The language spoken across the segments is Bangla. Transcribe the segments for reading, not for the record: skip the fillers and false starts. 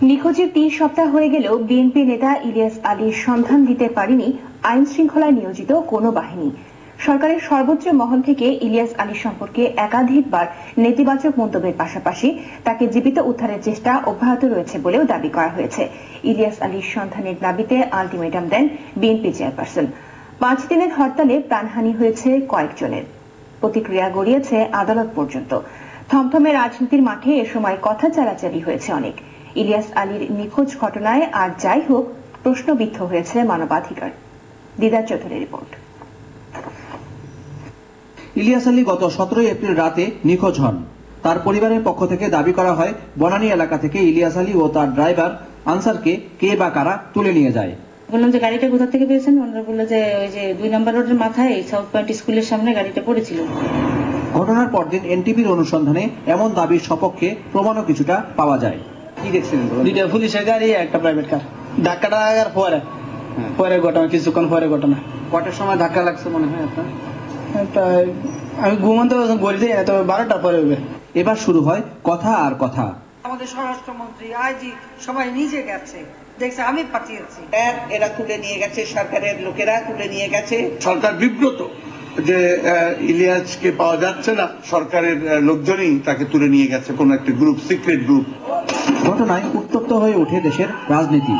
নিখোঁজের ৩ সপ্তাহ হয়ে গেলেও বিএনপি নেতা ইলিয়াস আলীর সন্ধান দিতে পারেনি আইন শৃঙ্খলায় নিয়োজিত কোনো বাহিনী। সরকারের সর্বোচ্চ মহল থেকে ইলিয়াস আলী সম্পর্কে একাধিকবার নেতিবাচক মন্তব্যের পাশাপাশি তাকে জীবিত উদ্ধারের চেষ্টা অব্যাহত রয়েছে বলেও দাবি করা হয়েছে। ইলিয়াস আলীর সন্ধানের দাবিতে আলটিমেটাম দেন বিএনপি চেয়ারপারসন। ৫ দিনের হরতালে প্রাণহানি হয়েছে কয়েকজনের, প্রতিক্রিয়া গড়িয়েছে আদালত পর্যন্ত। থমথমে রাজনীতির মাঠে এ সময় কথা চালাচালি হয়েছে অনেক। ইলিয়াস আলীর নিখোঁজ ঘটনায় আর যাই হোক, প্রশ্নবিদ্ধ হয়েছে মানবাধিকার। দিদার চৌধুরীর রিপোর্ট। ইলিয়াস আলী গত 17 এপ্রিল রাতে নিখোঁজ হন। তার পরিবারের পক্ষ থেকে দাবি করা হয়, বনানী এলাকা থেকে ইলিয়াস আলী ও তার ড্রাইভার আনসারকে কে বা কারা তুলে নিয়ে যায়। বললাম যে গাড়িটা কোথা থেকে পেয়েছেন? ওনারা বললো যে ওই যে 2 নম্বর রোডের মাথায় সাউথ পয়েন্ট স্কুলের সামনে গাড়িটা পড়েছিল। ঘটনার পরদিন এনটিভির অনুসন্ধানে এমন দাবির সপক্ষে প্রমাণও কিছুটা পাওয়া যায়। কি দেখছিলেন? দুইটা পুলিশের গাড়ি, একটা প্রাইভেট কার। ধাক্কাটা লাগার পরে ঘটনা, কিছুক্ষণ পরে ঘটনা। কটার সময় ধাক্কা লাগছে মনে হয় আপনার? আমি ঘুমন্ত বলতে তো 12টার পরে হবে। এবার শুরু হয় কথা আর কথা। আমাদের স্বরাষ্ট্রমন্ত্রী, আইজি সবাই নিজে গেছে, দেখছে আমি পাঠিয়েছি। এরা তুলে নিয়ে গেছে, সরকারের লোকেরা তুলে নিয়ে গেছে। সরকার বিব্রত যে ইলিয়াসকে পাওয়া যাচ্ছে না, সরকারের লোকজনই তাকে তুলে নিয়ে গেছে কোন একটা গ্রুপ, সিক্রেট গ্রুপ। ঘটনায় উত্তপ্ত হয়ে ওঠে দেশের রাজনীতি।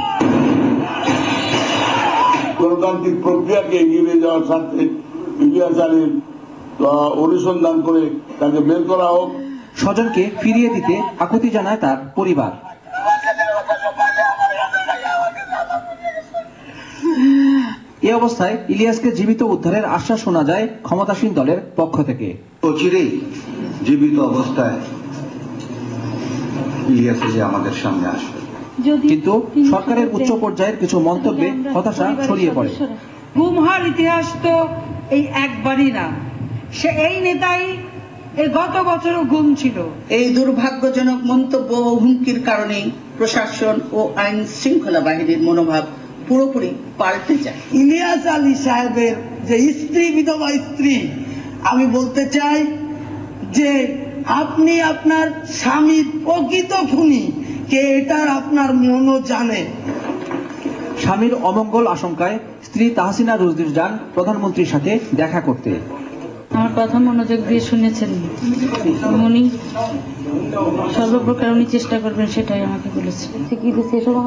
গণতান্ত্রিক প্রক্রিয়াকে এগিয়ে যাওয়ার স্বার্থে ইলিয়াস আলীর অনুসন্ধান করে তাকে বের করা হোক। স্বজনকে ফিরিয়ে দিতে আকুতি জানায় তার পরিবার। এ অবস্থায় ইলিয়াসকে জীবিত উদ্ধারের আশ্বাস শোনা যায় ক্ষমতাসীন দলের পক্ষ থেকে। অচিরেই জীবিত অবস্থায় ইলিয়াস আলী আমাদের সামনে আসবে। কিন্তু সরকারের উচ্চ পর্যায়ের কিছু মন্তব্যে হতাশা ছড়িয়ে পড়ে। গুম হওয়ার ইতিহাস তো এই একবারই না, এই নেতাই এই গত বছরও গুম ছিল। এই দুর্ভাগ্যজনক মন্তব্য ও হুমকির কারণে প্রশাসন ও আইন শৃঙ্খলা বাহিনীর মনোভাব পুরোপুরি পাল্টে যায়। ইলিয়াস আলী সাহেবের যে স্ত্রী, বিধবা স্ত্রী, আমি বলতে চাই যে আপনি আপনার স্বামীর প্রকৃত খুনি কে এটার আপনার মনও জানে। স্বামীর অমঙ্গল আশঙ্কায় স্ত্রী তাহসিনা রুজদির যান প্রধানমন্ত্রীর সাথে দেখা করতে। আমার কথা মনোযোগ দিয়ে শুনেছেন, উনি সর্বপ্রকার উনি চেষ্টা করবেন, সেটাই আমাকে বলেছে।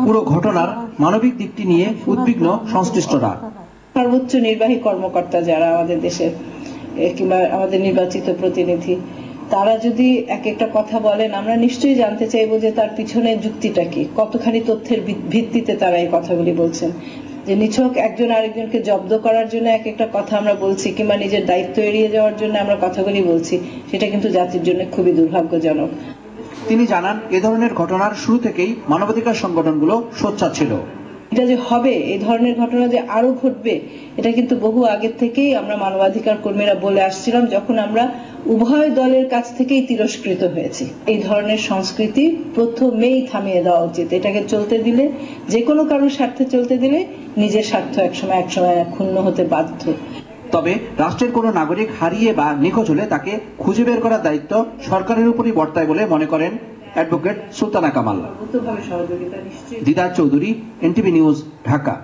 পুরো ঘটনার মানবিক দিকটি নিয়ে উদ্বিগ্ন সংশ্লিষ্টরা। সর্বোচ্চ নির্বাহী কর্মকর্তা যারা আমাদের দেশের, কিংবা আমাদের নির্বাচিত প্রতিনিধি, তারা যদি এক একটা কথা বলেন, আমরা নিশ্চয়ই জানতে চাইবো যে তার পিছনে যুক্তিটা কি, কতখানি তথ্যের ভিত্তিতে তারা এই কথাগুলি বলছেন। যে নিছক একজন আরেকজনকে জব্দ করার জন্য এক একটা কথা আমরা বলছি, কিংবা নিজের দায়িত্ব এড়িয়ে যাওয়ার জন্য আমরা কথাগুলি বলছি, সেটা কিন্তু জাতির জন্য খুবই দুর্ভাগ্যজনক। তিনি জানান, এ ধরনের ঘটনার শুরু থেকেই মানবাধিকার সংগঠনগুলো সোচ্চার ছিল। এটা যে হবে, এই ধরনের ঘটনা যে আরো ঘটবে, এটা কিন্তু বহু আগের থেকেই আমরা মানবাধিকার কর্মীরা বলে আসছিলাম, যখন আমরা উভয় দলের কাছ থেকেই তিরস্কৃত হয়েছি। এই ধরনের সংস্কৃতি প্রথমেই থামিয়ে দেওয়া উচিত। এটাকে চলতে দিলে, যে কোনো কারোর স্বার্থে চলতে দিলে নিজের স্বার্থ একসময় ক্ষুণ্ণ হতে বাধ্য। তবে রাষ্ট্রের কোনো নাগরিক হারিয়ে বা নিখোঁজ হলে তাকে খুঁজে বের করার দায়িত্ব সরকারের উপরই বর্তায় বলে মনে করেন অ্যাডভোকেট সুলতানা কামাল। দিদার চৌধুরী, এনটিভি নিউজ, ঢাকা।